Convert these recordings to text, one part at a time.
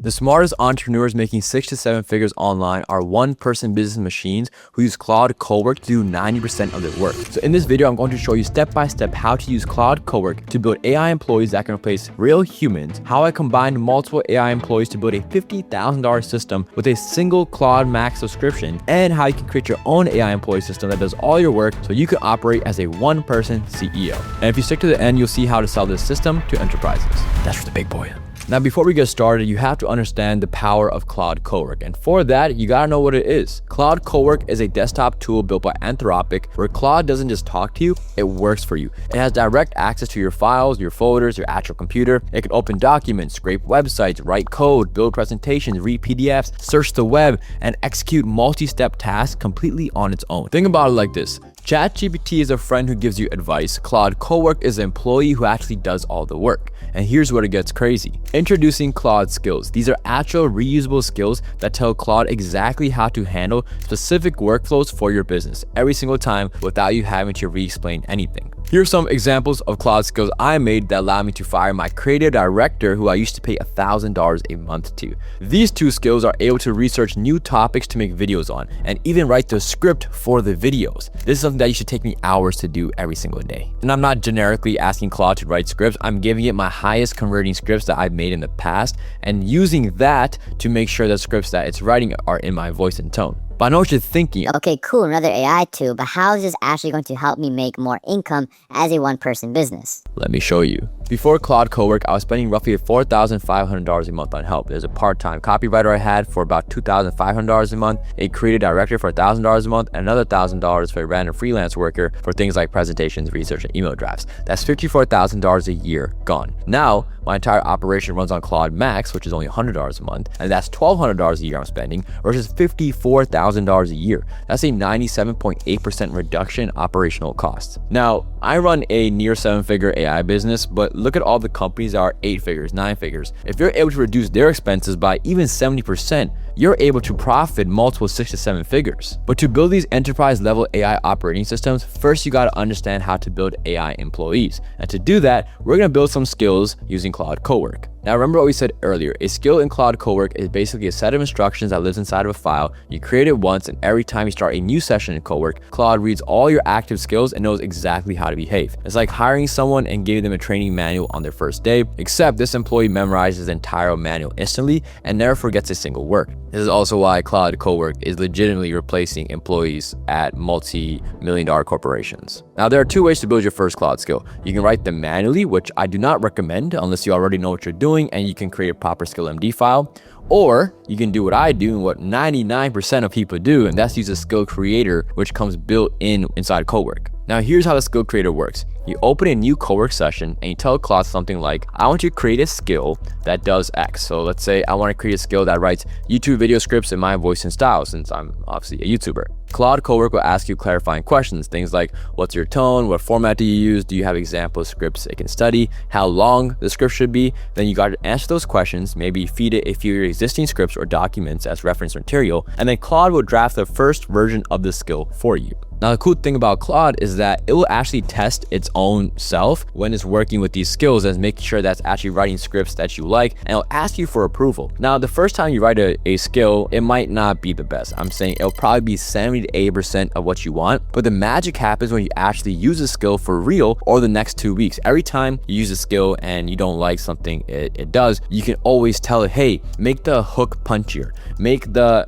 The smartest entrepreneurs making 6 to 7 figures online are one-person business machines who use Claude Cowork to do 90% of their work. So in this video, I'm going to show you step-by-step how to use Claude Cowork to build AI employees that can replace real humans, how I combined multiple AI employees to build a $50,000 system with a single Claude Max subscription, and how you can create your own AI employee system that does all your work so you can operate as a one-person CEO. And if you stick to the end, you'll see how to sell this system to enterprises. That's for the big boy. Now, before we get started, you have to understand the power of Claude Cowork. And for that, you gotta know what it is. Claude Cowork is a desktop tool built by Anthropic where Claude doesn't just talk to you, it works for you. It has direct access to your files, your folders, your actual computer. It can open documents, scrape websites, write code, build presentations, read PDFs, search the web, and execute multi-step tasks completely on its own. Think about it like this. ChatGPT is a friend who gives you advice. Claude Cowork is an employee who actually does all the work. And here's where it gets crazy. Introducing Claude skills. These are actual reusable skills that tell Claude exactly how to handle specific workflows for your business every single time without you having to re-explain anything. Here's some examples of Claude skills I made that allowed me to fire my creative director who I used to pay $1,000 a month to. These two skills are able to research new topics to make videos on and even write the script for the videos. This is something that you should take me hours to do every single day. And I'm not generically asking Claude to write scripts. I'm giving it my highest converting scripts that I've made in the past and using that to make sure the scripts that it's writing are in my voice and tone. But I know what you're thinking. Okay, cool, another AI tool, but how is this actually going to help me make more income as a one-person business? Let me show you. Before Claude Cowork, I was spending roughly $4,500 a month on help. There's a part-time copywriter I had for about $2,500 a month, a creative director for $1,000 a month, and another $1,000 for a random freelance worker for things like presentations, research, and email drafts. That's $54,000 a year gone. Now, my entire operation runs on Claude Max, which is only $100 a month, and that's $1,200 a year I'm spending versus $54,000 a year. That's a 97.8% reduction in operational costs. Now, I run a near 7-figure AI business, but look at all the companies that are 8 figures, 9 figures. If you're able to reduce their expenses by even 70%, you're able to profit multiple 6 to 7 figures. But to build these enterprise level AI operating systems, first you gotta understand how to build AI employees. And to do that, we're gonna build some skills using Claude Cowork. Now remember what we said earlier, a skill in Claude Cowork is basically a set of instructions that lives inside of a file. You create it once, and every time you start a new session in Cowork, Claude reads all your active skills and knows exactly how to behave. It's like hiring someone and giving them a training manual on their first day, except this employee memorizes the entire manual instantly and never forgets a single word. This is also why Claude Cowork is legitimately replacing employees at multi-million-dollar corporations. Now, there are 2 ways to build your first Claude skill. You can write them manually, which I do not recommend unless you already know what you're doing and you can create a proper skill MD file. Or you can do what I do and what 99% of people do, and that's use a skill creator, which comes built inside Cowork. Now, here's how the skill creator works. You open a new Cowork session and you tell Claude something like, I want you to create a skill that does X. So let's say I want to create a skill that writes YouTube video scripts in my voice and style, since I'm obviously a YouTuber. Claude Cowork will ask you clarifying questions, things like, what's your tone? What format do you use? Do you have example scripts it can study? How long the script should be? Then you got to answer those questions, maybe feed it a few of your existing scripts or documents as reference material, and then Claude will draft the first version of the skill for you. Now, the cool thing about Claude is that it will actually test its own self when it's working with these skills and making sure that's actually writing scripts that you like, and it'll ask you for approval. Now, the first time you write a skill, it might not be the best. I'm saying it'll probably be 70 to 80% of what you want, but the magic happens when you actually use a skill for real or the next 2 weeks. Every time you use a skill and you don't like something it does, you can always tell it, hey, make the hook punchier, make the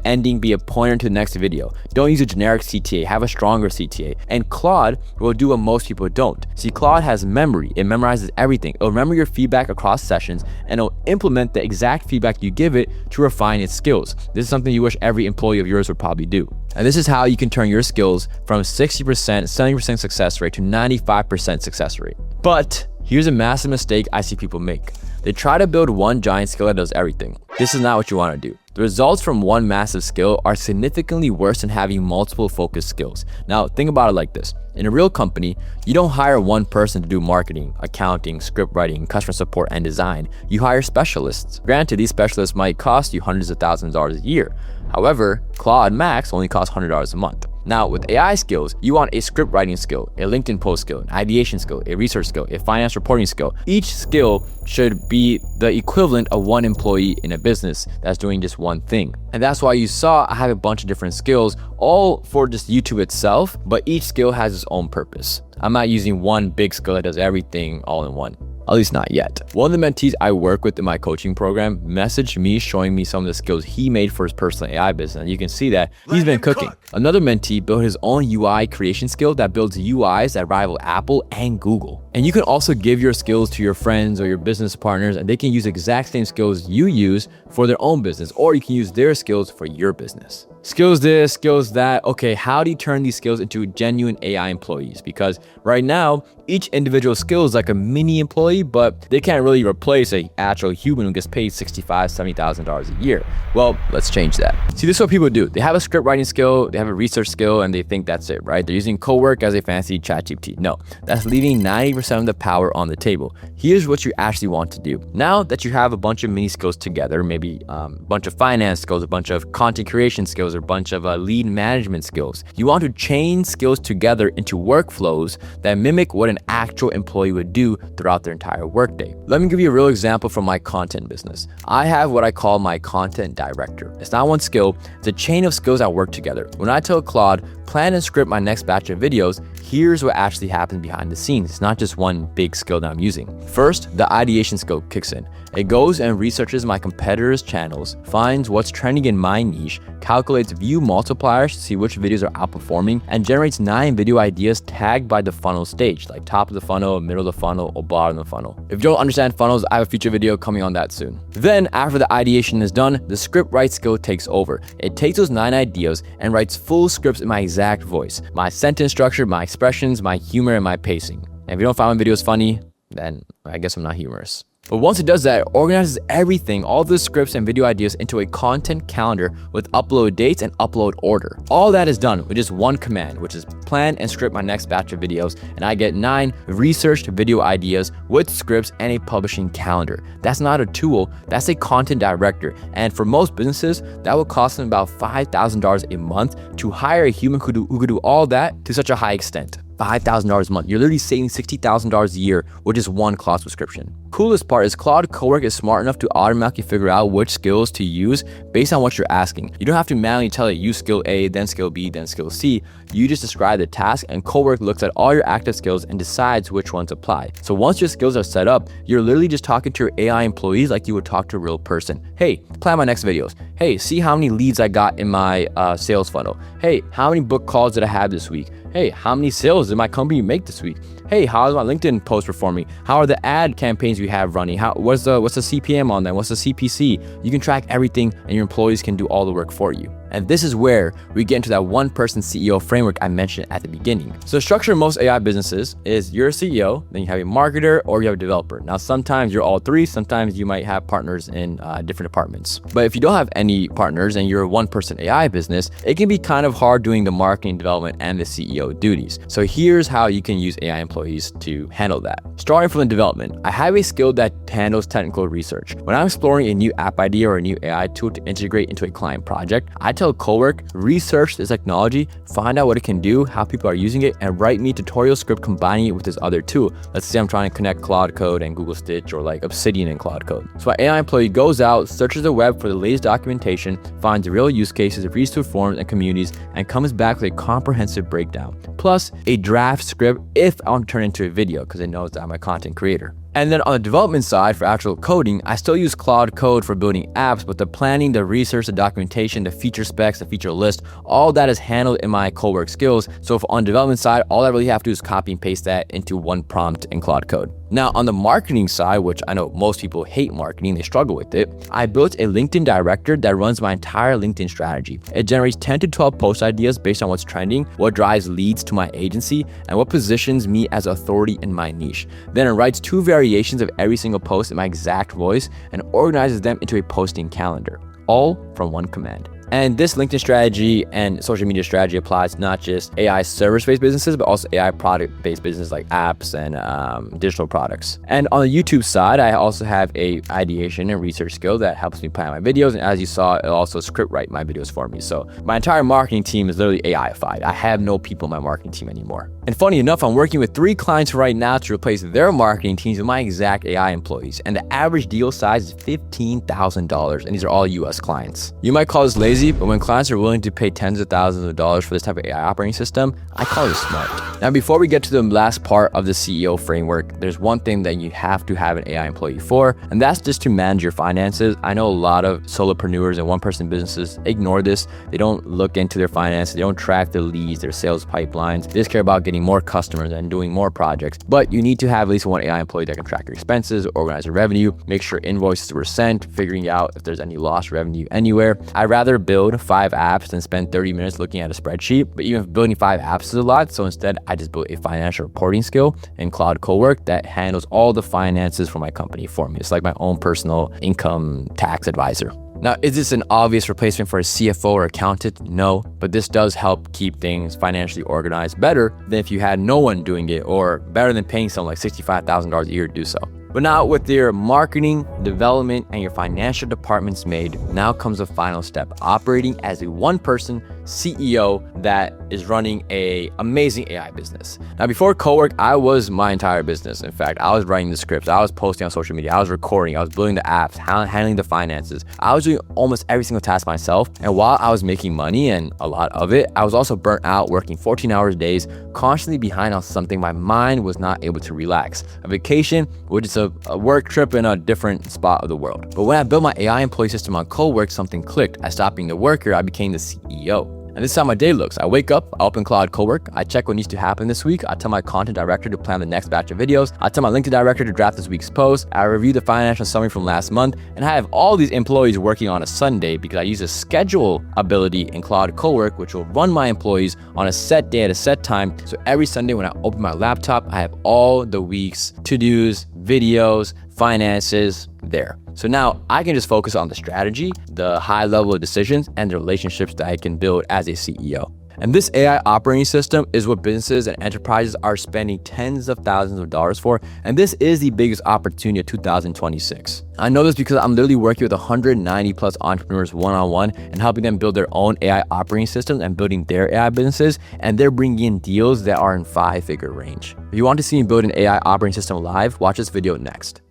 ending be a pointer to the next video. Don't use a generic CTA, have a stronger CTA. And Claude will do what most people don't. See, Claude has memory. It memorizes everything. It'll remember your feedback across sessions and it'll implement the exact feedback you give it to refine its skills. This is something you wish every employee of yours would probably do. And this is how you can turn your skills from 60%, 70% success rate to 95% success rate. But here's a massive mistake I see people make. They try to build one giant skill that does everything. This is not what you want to do. The results from one massive skill are significantly worse than having multiple focused skills. Now, think about it like this. In a real company, you don't hire one person to do marketing, accounting, script writing, customer support, and design. You hire specialists. Granted, these specialists might cost you hundreds of thousands of dollars a year. However, Claude Max only costs $100 a month. Now, with AI skills, you want a script writing skill, a LinkedIn post skill, an ideation skill, a research skill, a finance reporting skill. Each skill should be the equivalent of one employee in a business that's doing just one thing. And that's why you saw I have a bunch of different skills, all for just YouTube itself, but each skill has its own purpose. I'm not using one big skill that does everything all in one. At least not yet. One of the mentees I work with in my coaching program messaged me showing me some of the skills he made for his personal AI business. And you can see that he's been cooking. Another mentee built his own UI creation skill that builds UIs that rival Apple and Google. And you can also give your skills to your friends or your business partners, and they can use the exact same skills you use for their own business, or you can use their skills for your business. Skills this, skills that. Okay, how do you turn these skills into genuine AI employees? Because right now, each individual skill is like a mini employee, but they can't really replace an actual human who gets paid $65,000, $70,000 a year. Well, let's change that. See, this is what people do. They have a script writing skill, they have a research skill, and they think that's it, right? They're using Cowork as a fancy ChatGPT. No, that's leaving 90% of the power on the table. Here's what you actually want to do. Now that you have a bunch of mini skills together, maybe a bunch of finance skills, a bunch of content creation skills, or a bunch of lead management skills, you want to chain skills together into workflows that mimic what an actual employee would do throughout their entire workday. Let me give you a real example from my content business. I have what I call my content director. It's not one skill, it's a chain of skills that work together. When I tell Claude, plan and script my next batch of videos, here's what actually happens behind the scenes. It's not just one big skill that I'm using. First, the ideation skill kicks in. It goes and researches my competitors' channels, finds what's trending in my niche, calculates view multipliers to see which videos are outperforming, and generates 9 video ideas tagged by the funnel stage, like top of the funnel, middle of the funnel, or bottom of the funnel. If you don't understand funnels, I have a future video coming on that soon. Then, after the ideation is done, the script write skill takes over. It takes those 9 ideas and writes full scripts in my exact voice, my sentence structure, my expressions, my humor, and my pacing. And if you don't find my videos funny, then I guess I'm not humorous. But once it does that, it organizes everything, all the scripts and video ideas, into a content calendar with upload dates and upload order. All that is done with just one command, which is plan and script my next batch of videos, and I get 9 researched video ideas with scripts and a publishing calendar. That's not a tool, that's a content director. And for most businesses, that will cost them about $5,000 a month to hire a human who could do all that to such a high extent. $5,000 a month. You're literally saving $60,000 a year with just one Claude subscription. Coolest part is Claude Cowork is smart enough to automatically figure out which skills to use based on what you're asking. You don't have to manually tell it use skill A, then skill B, then skill C. You just describe the task, and Cowork looks at all your active skills and decides which ones apply. So once your skills are set up, you're literally just talking to your AI employees like you would talk to a real person. Hey, plan my next videos. Hey, see how many leads I got in my sales funnel. Hey, how many book calls did I have this week? Hey, how many sales did my company make this week? Hey, how is my LinkedIn post performing? How are the ad campaigns we have running? What's the CPM on them? What's the CPC? You can track everything, and your employees can do all the work for you. And this is where we get into that one-person CEO framework I mentioned at the beginning. So the structure of most AI businesses is you're a CEO, then you have a marketer, or you have a developer. Now, sometimes you're all three, sometimes you might have partners in different departments. But if you don't have any partners and you're a one-person AI business, it can be kind of hard doing the marketing, development, and the CEO duties. So here's how you can use AI employees to handle that. Starting from the development, I have a skill that handles technical research. When I'm exploring a new app idea or a new AI tool to integrate into a client project, I tell Cowork, research this technology, find out what it can do, how people are using it, and write me a tutorial script combining it with this other tool. Let's say I'm trying to connect Claude Code and Google Stitch, or like Obsidian and Claude Code. So my AI employee goes out, searches the web for the latest documentation, finds real use cases, reads through forums and communities, and comes back with a comprehensive breakdown. Plus a draft script if I want to turn it into a video, because it knows that I'm a content creator. And then on the development side, for actual coding, I still use Claude Code for building apps, but the planning, the research, the documentation, the feature specs, the feature list, all that is handled in my Cowork skills. So if on the development side, all I really have to do is copy and paste that into one prompt in Claude Code. Now, on the marketing side, which I know most people hate marketing, they struggle with it, I built a LinkedIn director that runs my entire LinkedIn strategy. It generates 10 to 12 post ideas based on what's trending, what drives leads to my agency, and what positions me as authority in my niche. Then it writes 2 variations of every single post in my exact voice and organizes them into a posting calendar, all from one command. And this LinkedIn strategy and social media strategy applies not just AI service-based businesses, but also AI product-based businesses like apps and digital products. And on the YouTube side, I also have a ideation and research skill that helps me plan my videos. And as you saw, it also script write my videos for me. So my entire marketing team is literally AI-ified. I have no people in my marketing team anymore. And funny enough, I'm working with 3 clients right now to replace their marketing teams with my exact AI employees. And the average deal size is $15,000. And these are all US clients. You might call this lazy, but when clients are willing to pay tens of thousands of dollars for this type of AI operating system, I call it smart. Now, before we get to the last part of the CEO framework, there's one thing that you have to have an AI employee for, and that's just to manage your finances. I know a lot of solopreneurs and one-person businesses ignore this. They don't look into their finances. They don't track their leads, their sales pipelines. They just care about getting more customers and doing more projects. But you need to have at least one AI employee that can track your expenses, organize your revenue, make sure invoices were sent, figuring out if there's any lost revenue anywhere. I'd rather build 5 apps than spend 30 minutes looking at a spreadsheet. But even if building 5 apps is a lot, so instead I just built a financial reporting skill in Claude Cowork that handles all the finances for my company for me. It's like my own personal income tax advisor. Now, is this an obvious replacement for a CFO or accountant? No, but this does help keep things financially organized better than if you had no one doing it, or better than paying someone like $65,000 a year to do so. But now with your marketing, development, and your financial departments made, now comes the final step, operating as a one-person CEO that is running an amazing AI business. Now, before Cowork, I was my entire business. In fact, I was writing the scripts, I was posting on social media, I was recording, I was building the apps, handling the finances. I was doing almost every single task myself. And while I was making money, and a lot of it, I was also burnt out, working 14 hours days, constantly behind on something. My mind was not able to relax. A vacation, which is a work trip in a different spot of the world. But when I built my AI employee system on Cowork, something clicked. I stopped being the worker, I became the CEO. And this is how my day looks. I wake up, I open Claude Cowork, I check what needs to happen this week, I tell my content director to plan the next batch of videos, I tell my LinkedIn director to draft this week's post, I review the financial summary from last month, and I have all these employees working on a Sunday because I use a schedule ability in Claude Cowork, which will run my employees on a set day at a set time. So every Sunday when I open my laptop, I have all the week's to-dos, videos, finances there. So now I can just focus on the strategy, the high level of decisions, and the relationships that I can build as a CEO. And this AI operating system is what businesses and enterprises are spending tens of thousands of dollars for. And this is the biggest opportunity of 2026. I know this because I'm literally working with 190 plus entrepreneurs one-on-one and helping them build their own AI operating systems and building their AI businesses. And they're bringing in deals that are in 5-figure range. If you want to see me build an AI operating system live, watch this video next.